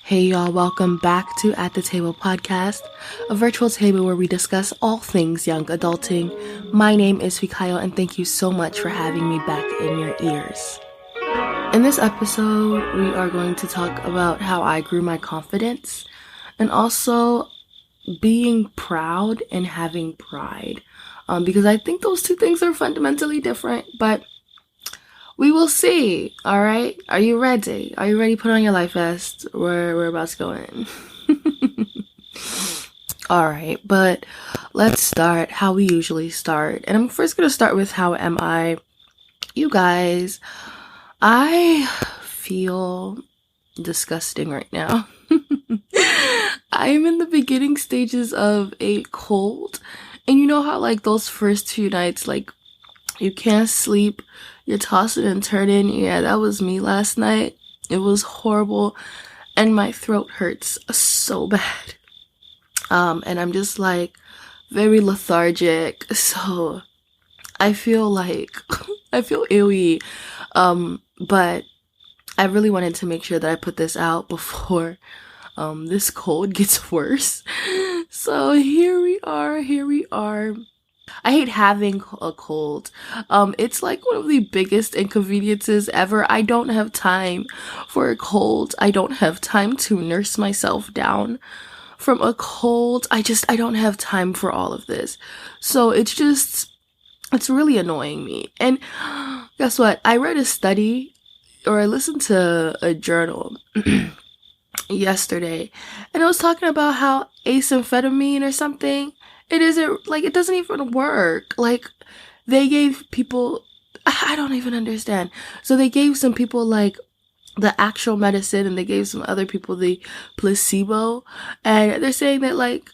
Hey y'all, welcome back to At the Table Podcast, a virtual table where we discuss all things young adulting. My name is Fikayo and thank you so much for having me back in your ears. In this episode, we are going to talk about how I grew my confidence and also being proud and having pride. Because I think those two things are fundamentally different, but we will see. All right. Are you ready? Are you ready? Put on your life vest. We're about to go in. All right. But let's start how we usually start. And I'm first going to start with how am I? You guys, I feel disgusting right now. I am in the beginning stages of a cold. And you know how like those first 2 nights, like you can't sleep, you're tossing and turning. Yeah, that was me last night. It was horrible. And my throat hurts so bad. And I'm just like very lethargic. So I feel like, I feel ill-y. But I really wanted to make sure that I put this out before this cold gets worse. So here we are. I hate having a cold. It's like one of the biggest inconveniences ever. I don't have time for a cold. I don't have time to nurse myself down from a cold. I don't have time for all of this. So it's really annoying me. And guess what? I read a study or I listened to a journal yesterday and it was talking about how amphetamine or something, it doesn't even work. Like, they gave people, I don't even understand. So they gave some people, like, the actual medicine, and they gave some other people the placebo, and they're saying that, like,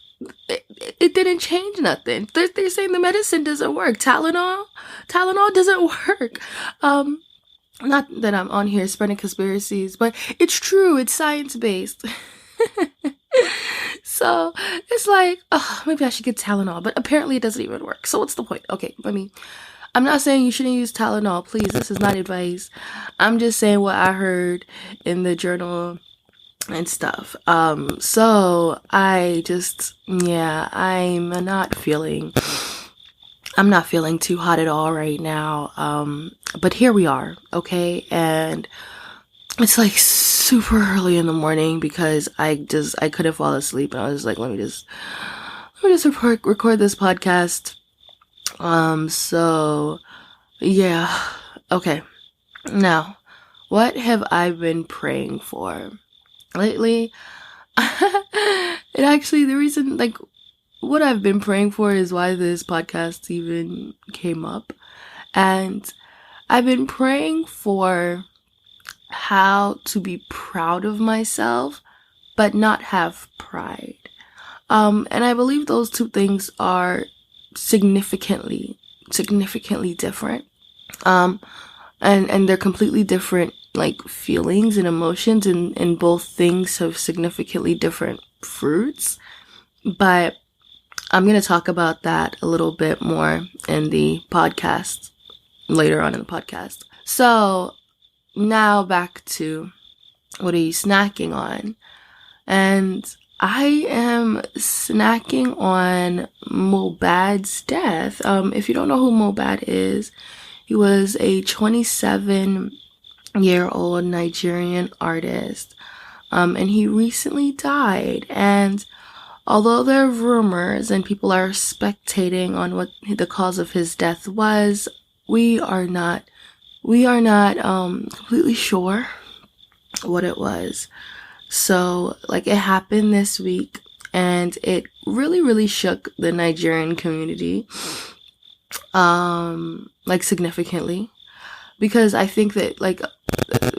it didn't change nothing. They're saying the medicine doesn't work. Tylenol doesn't work. Not that I'm on here spreading conspiracies, but it's true. It's science-based. So it's like, oh, maybe I should get Tylenol, but apparently it doesn't even work. So what's the point? Okay, I'm not saying you shouldn't use Tylenol. Please, this is not advice. I'm just saying what I heard in the journal and stuff. So I'm not feeling too hot at all right now. But here we are, okay? And it's like super early in the morning because I couldn't fall asleep, and I was like, let me just record this podcast. So yeah. Okay. Now, what have I been praying for lately? The reason, like, what I've been praying for is why this podcast even came up. And I've been praying for how to be proud of myself, but not have pride. And I believe those two things are significantly different. And they're completely different, like, feelings and emotions, and both things have significantly different fruits. But I'm going to talk about that a little bit more in the podcast, later on in the podcast. So now back to what are you snacking on? And I am snacking on Mohbad's death. If you don't know who Mohbad is, he was a 27-year-old Nigerian artist. And he recently died. And although there are rumors and people are speculating on what the cause of his death was, we are not completely sure what it was. So, like, it happened this week, and it really, really shook the Nigerian community, like, significantly, because I think that, like,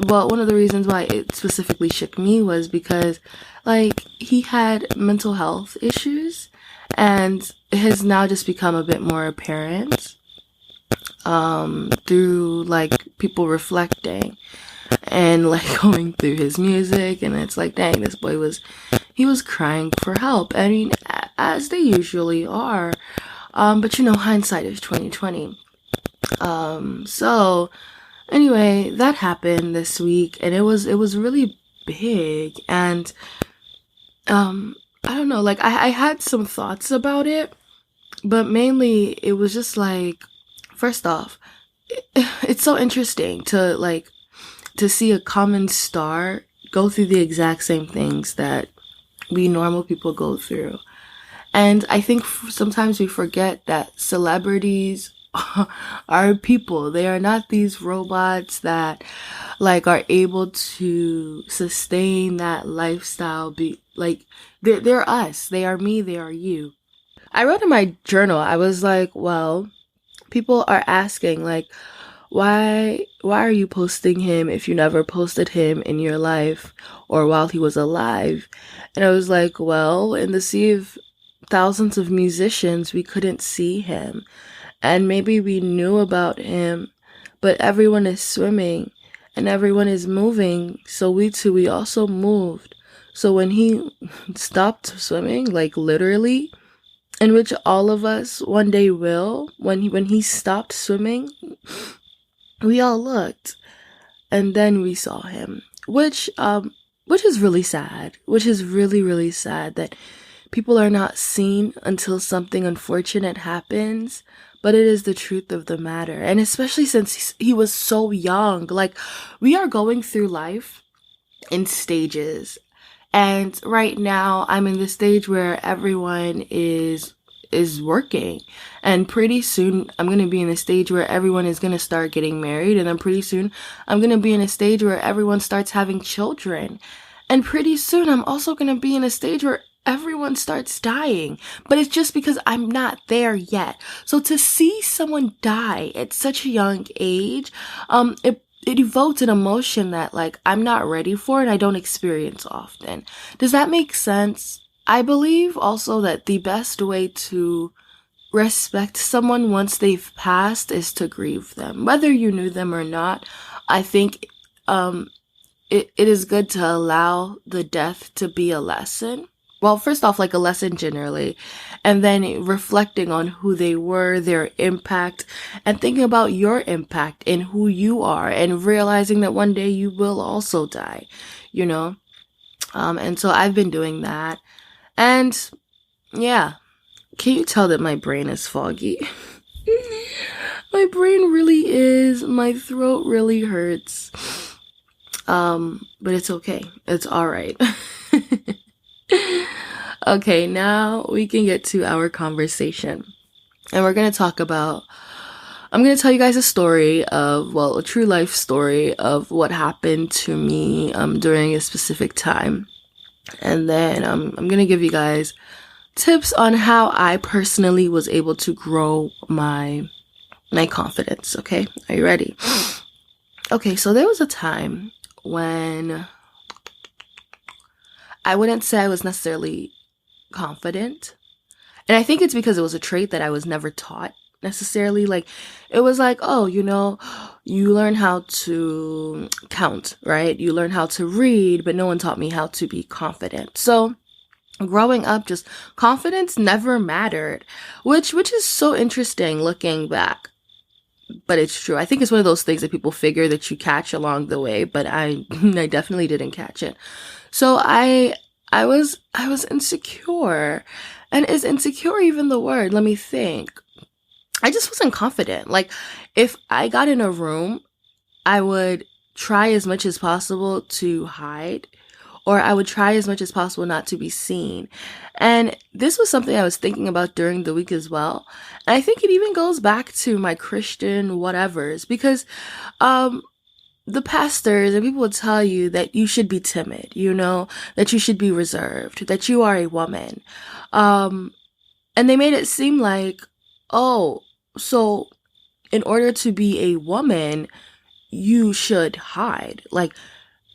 one of the reasons why it specifically shook me was because, like, he had mental health issues, and it has now just become a bit more apparent through, like, people reflecting and, like, going through his music, and it's like, dang, this boy was crying for help. I mean, as they usually are, but you know, hindsight is 2020. So anyway, that happened this week, and it was really big. And I don't know, like I had some thoughts about it, but mainly it was just like, first off, it's so interesting to like to see a common star go through the exact same things that we normal people go through. And I think sometimes we forget that celebrities are people. They are not these robots that like are able to sustain that lifestyle. Be like they're us. They are me. They are you. I wrote in my journal. I was like, well, people are asking like, why are you posting him if you never posted him in your life or while he was alive? And I was like, well, in the sea of thousands of musicians, we couldn't see him. And maybe we knew about him, but everyone is swimming and everyone is moving. So we also moved. So when he stopped swimming, like literally, in which all of us one day will, when he stopped swimming, we all looked and then we saw him, which is really sad, which is really, really sad that people are not seen until something unfortunate happens, but it is the truth of the matter. And especially since he was so young, like we are going through life in stages. And right now I'm in the stage where everyone is working. And pretty soon I'm going to be in a stage where everyone is going to start getting married. And then pretty soon I'm going to be in a stage where everyone starts having children. And pretty soon I'm also going to be in a stage where everyone starts dying. But it's just because I'm not there yet. So to see someone die at such a young age, it evoked an emotion that like I'm not ready for and I don't experience often. Does that make sense? I believe also that the best way to respect someone once they've passed is to grieve them. Whether you knew them or not, I think it is good to allow the death to be a lesson. Well, first off, like a lesson generally, and then reflecting on who they were, their impact, and thinking about your impact and who you are, and realizing that one day you will also die, you know? And so I've been doing that. And yeah, can you tell that my brain is foggy? My brain really is. My throat really hurts. But it's okay. It's all right. Okay, now we can get to our conversation. And we're going to talk about, I'm going to tell you guys a story of, well, a true life story of what happened to me during a specific time. And then I'm going to give you guys tips on how I personally was able to grow my confidence, okay? Are you ready? Okay, so there was a time when I wouldn't say I was necessarily confident. And I think it's because it was a trait that I was never taught necessarily. Like, it was like, oh, you know, you learn how to count, right? You learn how to read, but no one taught me how to be confident. So growing up, just confidence never mattered, which is so interesting looking back. But it's true. I think it's one of those things that people figure that you catch along the way, but I I definitely didn't catch it. So I was insecure. And is insecure even the word? Let me think. I just wasn't confident. Like, if I got in a room, I would try as much as possible to hide, or I would try as much as possible not to be seen. And this was something I was thinking about during the week as well. And I think it even goes back to my Christian whatevers, because the pastors and people would tell you that you should be timid, you know, that you should be reserved, that you are a woman. And they made it seem like, oh, so in order to be a woman, you should hide. Like,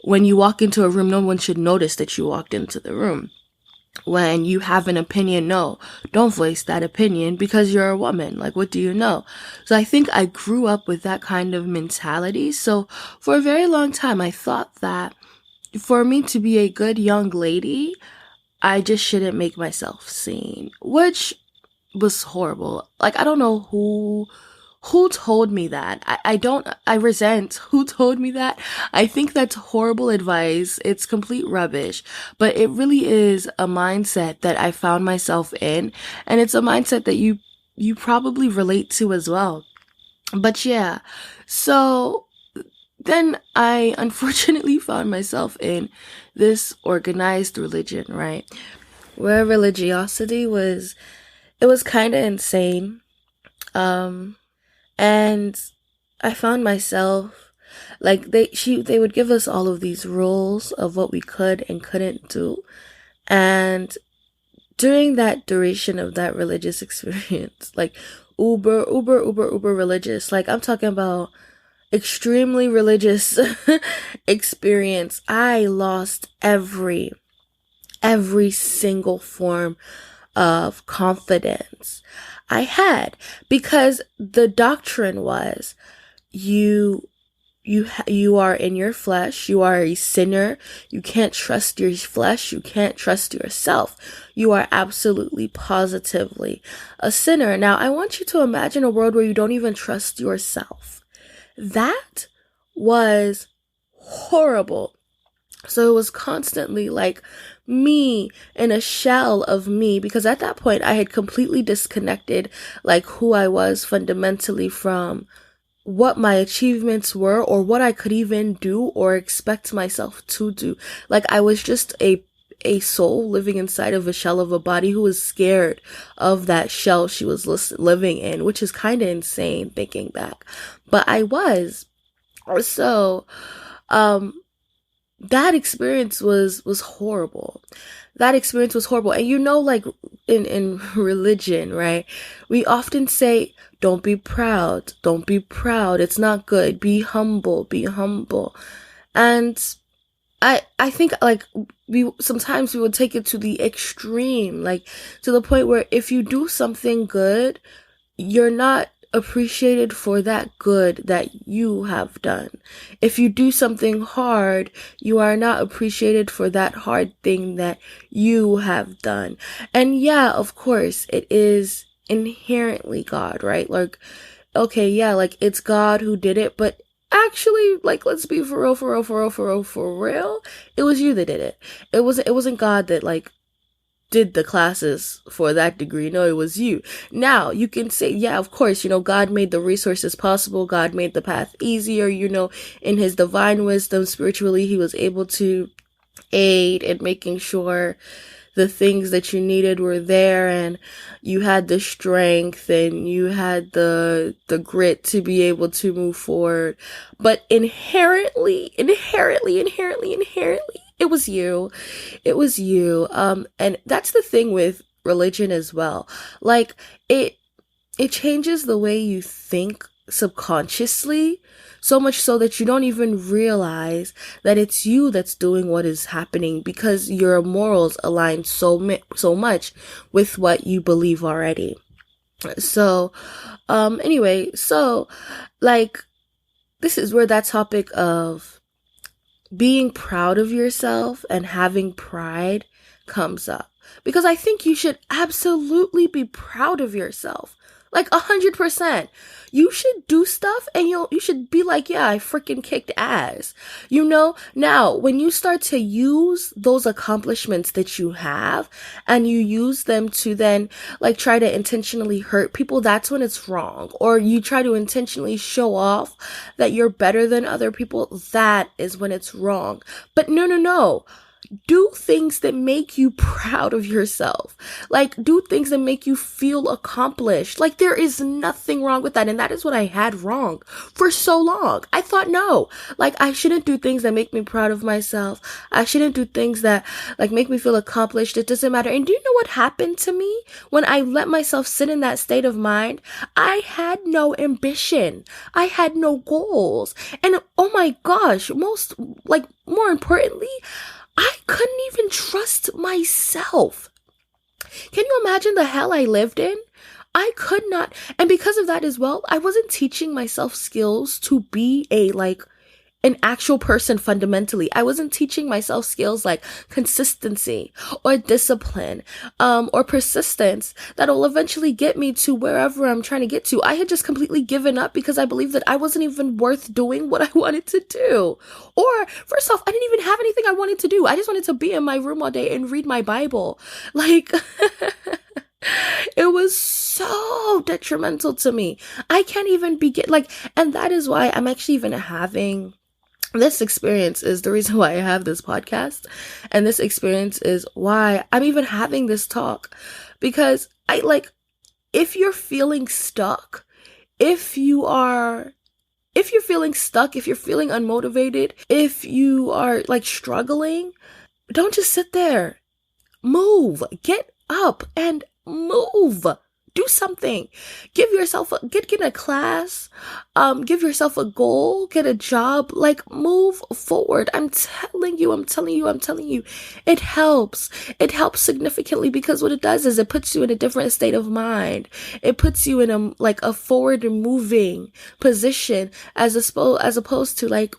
when you walk into a room, no one should notice that you walked into the room. When you have an opinion, no, don't voice that opinion because you're a woman. Like, what do you know? So I think I grew up with that kind of mentality. So for a very long time, I thought that for me to be a good young lady, I just shouldn't make myself seen, which was horrible. Like, I don't know who told me that? I resent who told me that. I think that's horrible advice. It's complete rubbish, but it really is a mindset that I found myself in. And it's a mindset that you probably relate to as well. But yeah, so then I unfortunately found myself in this organized religion, right? Where religiosity it was kind of insane. And I found myself like they would give us all of these rules of what we could and couldn't do. And during that duration of that religious experience, like uber religious, like I'm talking about extremely religious experience, I lost every single form of confidence I had, because the doctrine was you are in your flesh, you are a sinner, you can't trust your flesh, you can't trust yourself, you are absolutely positively a sinner. Now I want you to imagine a world where you don't even trust yourself. That was horrible. So it was constantly like me in a shell of me, because at that point I had completely disconnected like who I was fundamentally from what my achievements were or what I could even do or expect myself to do. Like I was just a soul living inside of a shell of a body who was scared of that shell she was living in, which is kind of insane thinking back. But I was. So, that experience was horrible. That experience was horrible. And you know, like in religion, right? We often say, don't be proud. Don't be proud. It's not good. Be humble. Be humble. And I think like sometimes we would take it to the extreme, like to the point where if you do something good, you're not appreciated for that good that you have done. If you do something hard, you are not appreciated for that hard thing that you have done. And yeah, of course, it is inherently God, right? Like, okay, yeah, like it's God who did it, but actually, like, let's be for real. It was you that did it. It wasn't God that like did the classes for that degree. No, it was you. Now, you can say, yeah, of course, God made the resources possible. God made the path easier, in his divine wisdom, spiritually, he was able to aid in making sure the things that you needed were there, and you had the strength and you had the grit to be able to move forward. But inherently, it was you. It was you. And that's the thing with religion as well. Like, it changes the way you think subconsciously, so much so that you don't even realize that it's you that's doing what is happening, because your morals align so much with what you believe already. So, anyway, so, like, this is where that topic of being proud of yourself and having pride comes up. Because I think you should absolutely be proud of yourself. Like 100%. You should do stuff and you should be like, yeah, I freaking kicked ass. Now when you start to use those accomplishments that you have and you use them to then like try to intentionally hurt people, that's when it's wrong. Or you try to intentionally show off that you're better than other people, that is when it's wrong. But no. Do things that make you proud of yourself. Like, do things that make you feel accomplished. Like, there is nothing wrong with that. And that is what I had wrong for so long. I thought, no, like, I shouldn't do things that make me proud of myself. I shouldn't do things that, like, make me feel accomplished. It doesn't matter. And do you know what happened to me when I let myself sit in that state of mind? I had no ambition. I had no goals. And oh my gosh, more importantly, I couldn't even trust myself. Can you imagine the hell I lived in? I could not. And because of that as well, I wasn't teaching myself skills to be an an actual person fundamentally. I wasn't teaching myself skills like consistency or discipline, or persistence that will eventually get me to wherever I'm trying to get to. I had just completely given up because I believed that I wasn't even worth doing what I wanted to do. Or, first off, I didn't even have anything I wanted to do. I just wanted to be in my room all day and read my Bible. Like, it was so detrimental to me. I can't even begin, like, and that is why I'm actually even having this experience is the reason why I have this podcast. And this experience is why I'm even having this talk. Because if you're feeling stuck, if you're feeling unmotivated, if you are like struggling, don't just sit there. Move. Get up and move. Do something. Get in a class. Give yourself a goal. Get a job. Like, move forward. I'm telling you. It helps. It helps significantly because what it does is it puts you in a different state of mind. It puts you in a forward moving position as opposed to like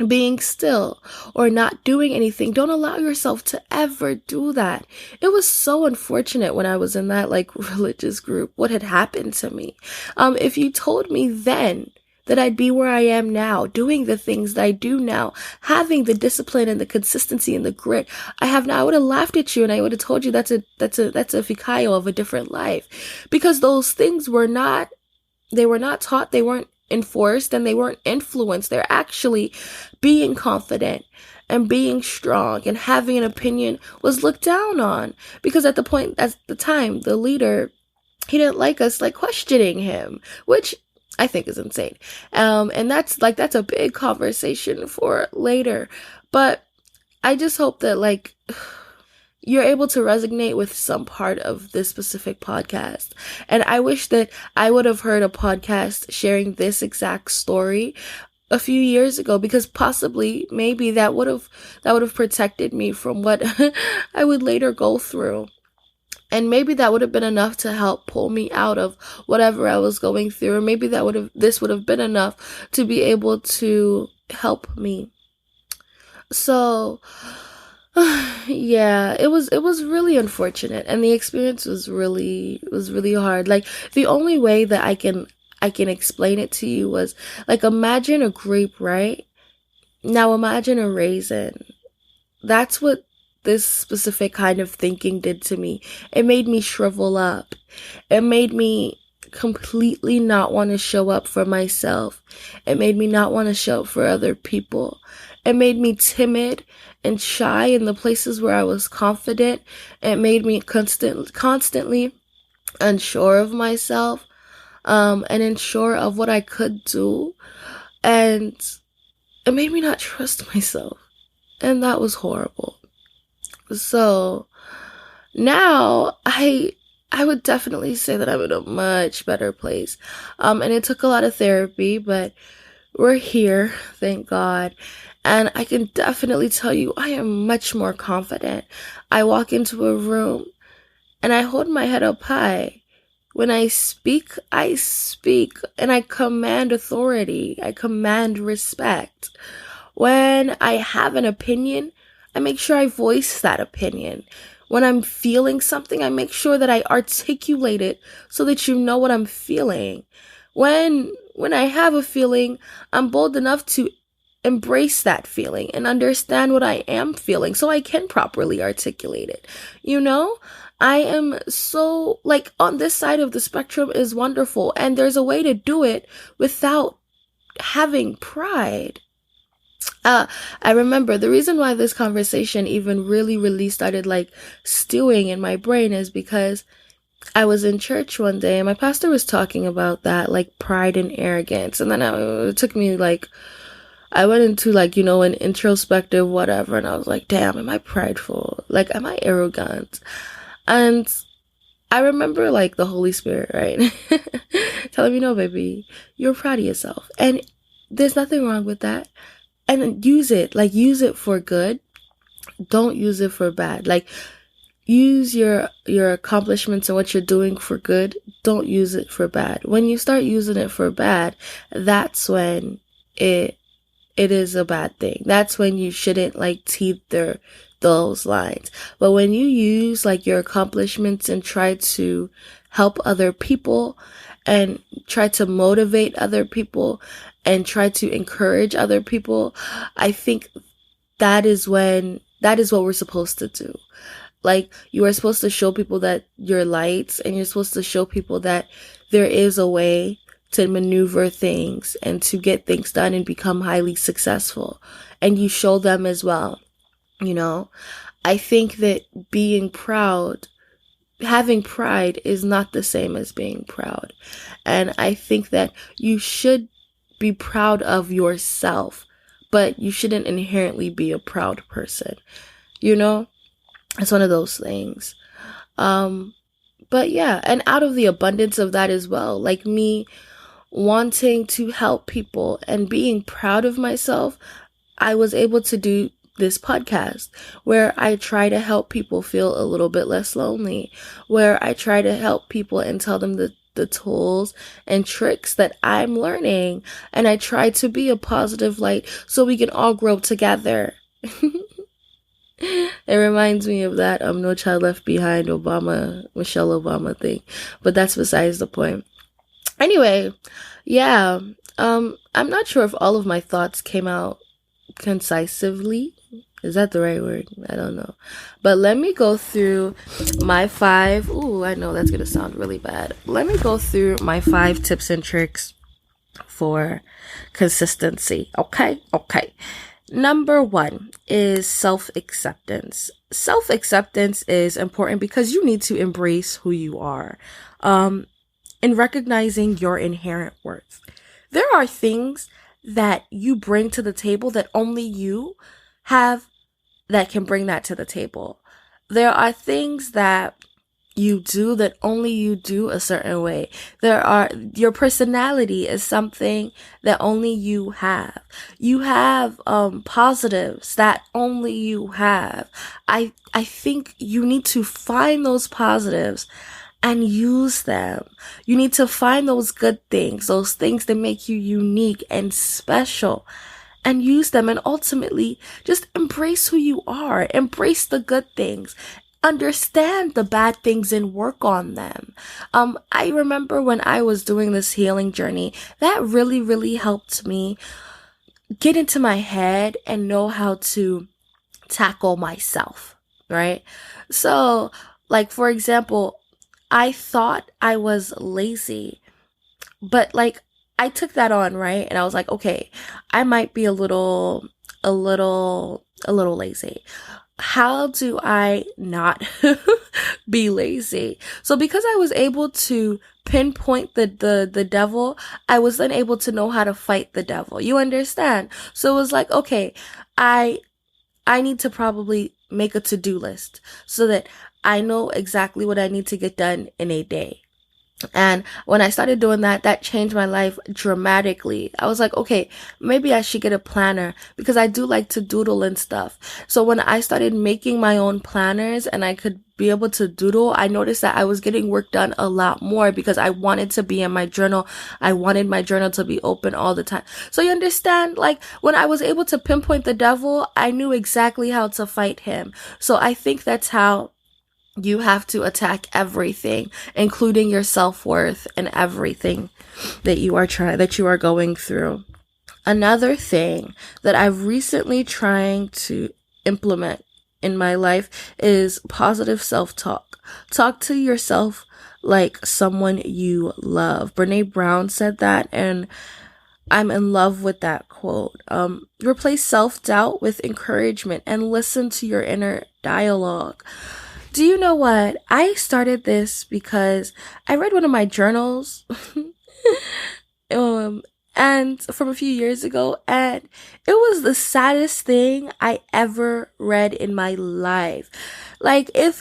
being still or not doing anything. Don't allow yourself to ever do that. It was so unfortunate when I was in that like religious group, what had happened to me. If you told me then that I'd be where I am now, doing the things that I do now, having the discipline and the consistency and the grit I have now, I would have laughed at you and I would have told you that's a Fikayo of a different life. Because those things were not taught, they weren't enforced, and they weren't influenced. They're actually being confident and being strong and having an opinion was looked down on because at the time, the leader, he didn't like us like questioning him, which I think is insane. And that's a big conversation for later. But I just hope that like you're able to resonate with some part of this specific podcast. And I wish that I would have heard a podcast sharing this exact story a few years ago, because possibly, maybe that would have protected me from what I would later go through. And maybe that would have been enough to help pull me out of whatever I was going through. Or maybe this would have been enough to be able to help me. So, yeah, it was really unfortunate, and the experience was really hard. Like, the only way that I can explain it to you was like, imagine a grape, right? Now imagine a raisin. That's what this specific kind of thinking did to me. It made me shrivel up. It made me completely not want to show up for myself. It made me not want to show up for other people. It made me timid and shy in the places where I was confident. It made me constantly unsure of myself, and unsure of what I could do. And it made me not trust myself. And that was horrible. So now I would definitely say that I'm in a much better place. And it took a lot of therapy, but we're here, thank God. And I can definitely tell you, I am much more confident. I walk into a room and I hold my head up high. When I speak, and I command authority. I command respect. When I have an opinion, I make sure I voice that opinion. When I'm feeling something, I make sure that I articulate it so that you know what I'm feeling. When I have a feeling, I'm bold enough to embrace that feeling and understand what I am feeling so I can properly articulate it. You know, I am so, like, on this side of the spectrum is wonderful, and there's a way to do it without having pride. I remember the reason why this conversation even really started like stewing in my brain is because I was in church one day and my pastor was talking about that, like, pride and arrogance. And then it took me like, I went into like, you know, an introspective whatever. And I was like, damn, am I prideful? Like, am I arrogant? And I remember like the Holy Spirit, right? Telling me, no, baby, you're proud of yourself. And there's nothing wrong with that. And use it for good. Don't use it for bad. Like, use your accomplishments and what you're doing for good. Don't use it for bad. When you start using it for bad, that's when it it is a bad thing. That's when you shouldn't like teeth those lines. But when you use like your accomplishments and try to help other people and try to motivate other people and try to encourage other people, I think that is what we're supposed to do. Like, you are supposed to show people that you're light, and you're supposed to show people that there is a way to maneuver things and to get things done and become highly successful. And you show them as well. You know, I think that having pride is not the same as being proud. And I think that you should be proud of yourself, but you shouldn't inherently be a proud person. You know, it's one of those things. But yeah, and out of the abundance of that as well, like me wanting to help people and being proud of myself, I was able to do this podcast where I try to help people feel a little bit less lonely, where I try to help people and tell them the tools and tricks that I'm learning, and I try to be a positive light so we can all grow together. It reminds me of that No Child Left Behind Michelle Obama thing, but that's besides the point. Anyway, yeah, I'm not sure if all of my thoughts came out concisely. Is that the right word? I don't know. But let me go through my 5. Ooh, I know that's going to sound really bad. Let me go through my 5 tips and tricks for consistency. Okay. Number 1 is self-acceptance. Self-acceptance is important because you need to embrace who you are, and recognizing your inherent worth. There are things that you bring to the table that only you have that can bring that to the table. There are things that you do that only you do a certain way. Your personality is something that only you have. You have positives that only you have. I think you need to find those positives and use them. You need to find those good things, those things that make you unique and special, and use them, and ultimately just embrace who you are. Embrace the good things. Understand the bad things and work on them. I remember when I was doing this healing journey, that really, really helped me get into my head and know how to tackle myself, right? So, like, for example, I thought I was lazy, but like, I took that on, right? And I was like, okay, I might be a little lazy. How do I not be lazy? So because I was able to pinpoint the devil, I was then able to know how to fight the devil. You understand? So it was like, okay, I need to probably make a to-do list so that I know exactly what I need to get done in a day. And when I started doing that, that changed my life dramatically. I was like, okay, maybe I should get a planner because I do like to doodle and stuff. So when I started making my own planners and I could be able to doodle, I noticed that I was getting work done a lot more because I wanted to be in my journal. I wanted my journal to be open all the time. So you understand, like, when I was able to pinpoint the devil, I knew exactly how to fight him. So I think that's how you have to attack everything, including your self-worth and everything that you are going through. Another thing that I've recently trying to implement in my life is positive self-talk. Talk to yourself like someone you love. Brene Brown said that, and I'm in love with that quote. Replace self-doubt with encouragement and listen to your inner dialogue. Do you know what? I started this because I read one of my journals and from a few years ago, and it was the saddest thing I ever read in my life. Like, if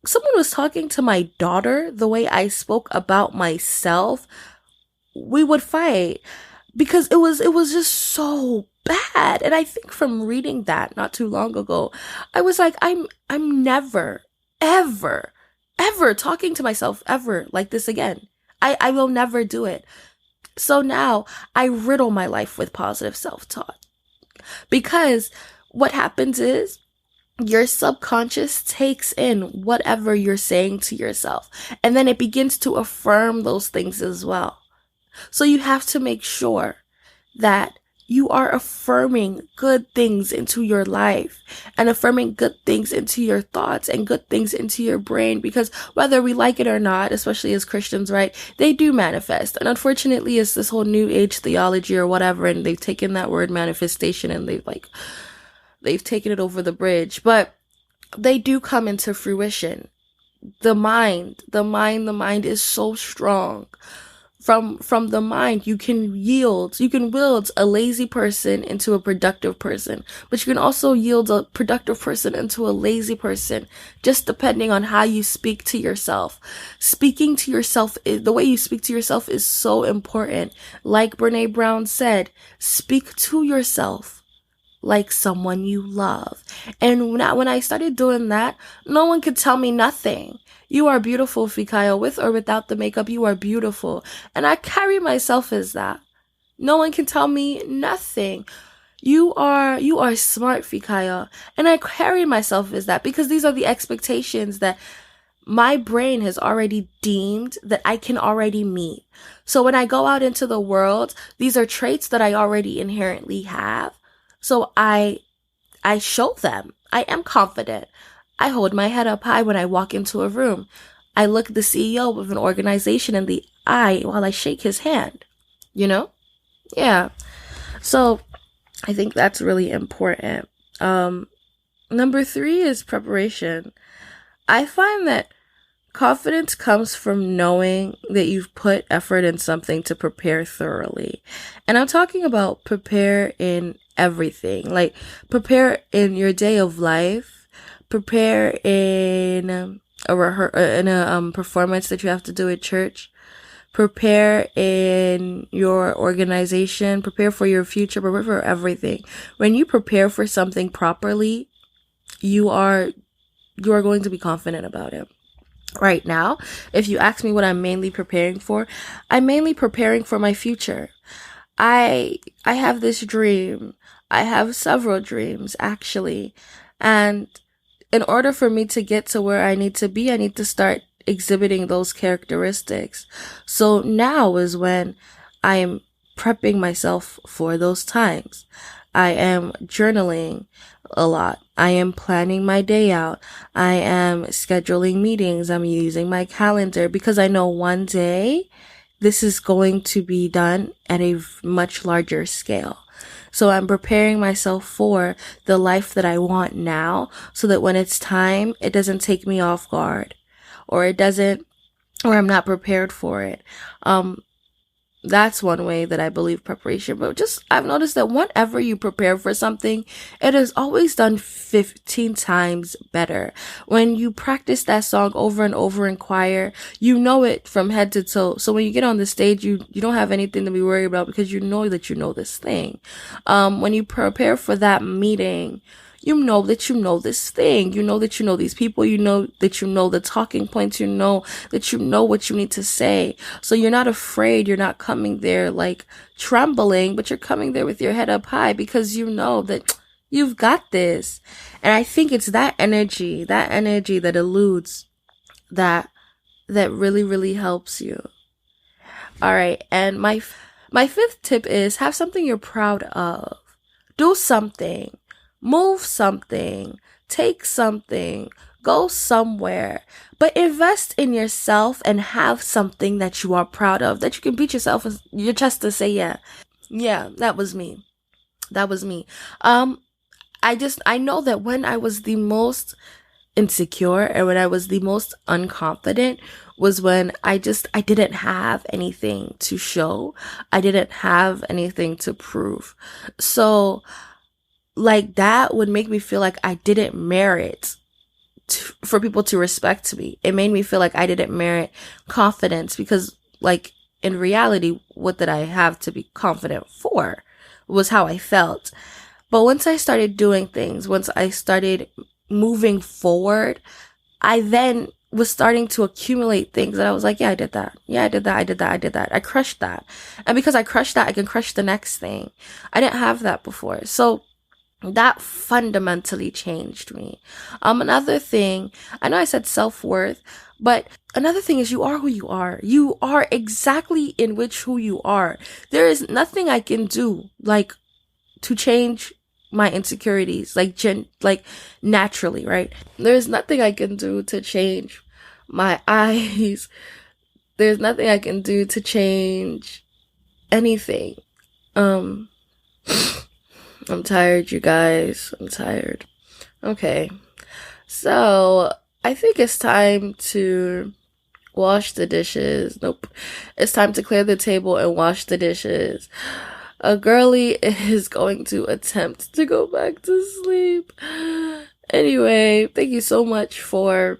someone was talking to my daughter the way I spoke about myself, we would fight because it was just so bad. And I think from reading that not too long ago, I was like, I'm never, ever talking to myself ever like this again. I will never do it. So now I riddle my life with positive self-talk. Because what happens is your subconscious takes in whatever you're saying to yourself, and then it begins to affirm those things as well. So you have to make sure that you are affirming good things into your life and affirming good things into your thoughts and good things into your brain, because whether we like it or not, especially as Christians, right, they do manifest. And unfortunately, it's this whole new age theology or whatever, and they've taken that word manifestation and they've taken it over the bridge, but they do come into fruition. The mind is so strong. From the mind, you can wield a lazy person into a productive person, but you can also yield a productive person into a lazy person, just depending on how you speak to yourself. Speaking to yourself, the way you speak to yourself is so important. Like Brene Brown said, speak to yourself like someone you love. And when I started doing that, no one could tell me nothing. You are beautiful, Fikayo. With or without the makeup, you are beautiful. And I carry myself as that. No one can tell me nothing. You are smart, Fikayo. And I carry myself as that because these are the expectations that my brain has already deemed that I can already meet. So when I go out into the world, these are traits that I already inherently have. So I show them. I am confident. I hold my head up high when I walk into a room. I look the CEO of an organization in the eye while I shake his hand. You know? Yeah. So I think that's really important. Number 3 is preparation. I find that confidence comes from knowing that you've put effort in something to prepare thoroughly. And I'm talking about prepare in everything. Like prepare in your day of life. Prepare in a performance that you have to do at church. Prepare in your organization. Prepare for your future. Prepare for everything. When you prepare for something properly, you are going to be confident about it. Right now, if you ask me what I'm mainly preparing for, I'm mainly preparing for my future. I have this dream. I have several dreams, actually. And in order for me to get to where I need to be, I need to start exhibiting those characteristics. So now is when I'm prepping myself for those times. I am journaling a lot. I am planning my day out. I am scheduling meetings. I'm using my calendar because I know one day this is going to be done at a much larger scale. So I'm preparing myself for the life that I want now so that when it's time, it doesn't take me off guard or I'm not prepared for it. That's one way that I believe preparation, but I've noticed that whenever you prepare for something, it is always done 15 times better. When you practice that song over and over in choir, you know it from head to toe. So when you get on the stage, you don't have anything to be worried about because you know that you know this thing. When you prepare for that meeting, you know that you know this thing. You know that you know these people. You know that you know the talking points. You know that you know what you need to say. So you're not afraid. You're not coming there like trembling, but you're coming there with your head up high because you know that you've got this. And I think it's that energy that eludes that really, really helps you. All right. And my 5th tip is have something you're proud of. Do something. Move something, take something, go somewhere, but invest in yourself and have something that you are proud of, that you can beat yourself in your chest to say, yeah, that was me. I know that when I was the most insecure and when I was the most unconfident was when I didn't have anything to show. I didn't have anything to prove. So like that would make me feel like I didn't merit for people to respect me. It made me feel like I didn't merit confidence because like in reality, what did I have to be confident for was how I felt. But once I started doing things, once I started moving forward, I then was starting to accumulate things that I was like, yeah, I did that. Yeah, I did that. I crushed that. And because I crushed that, I can crush the next thing. I didn't have that before. So that fundamentally changed me. Another thing, I know I said self-worth, but another thing is you are who you are. You are exactly in which who you are. There is nothing I can do, like, to change my insecurities, like naturally, right? There's nothing I can do to change my eyes. There's nothing I can do to change anything. I'm tired, you guys. I'm tired. Okay. So, I think it's time to wash the dishes. Nope. It's time to clear the table and wash the dishes. A girly is going to attempt to go back to sleep. Anyway, thank you so much for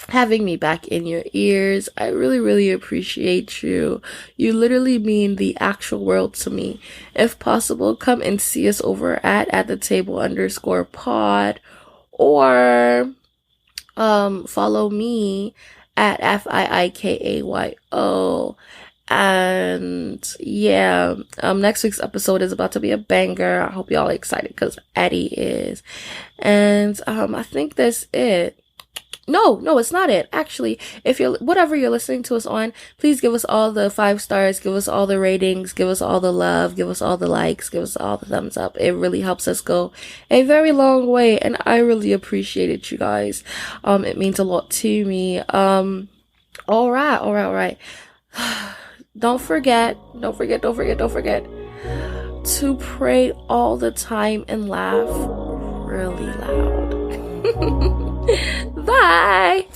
having me back in your ears. I really, really appreciate you. You literally mean the actual world to me. If possible, come and see us over at the table _pod, or follow me at FIIKAYO. And yeah, next week's episode is about to be a banger. I hope y'all are excited because Eddie is. And I think that's it. No, it's not it. Actually, if you're, whatever you're listening to us on, please give us all the 5 stars, give us all the ratings, give us all the love, give us all the likes, give us all the thumbs up. It really helps us go a very long way, and I really appreciate it, you guys. It means a lot to me. All right. Don't forget to pray all the time and laugh really loud. Bye.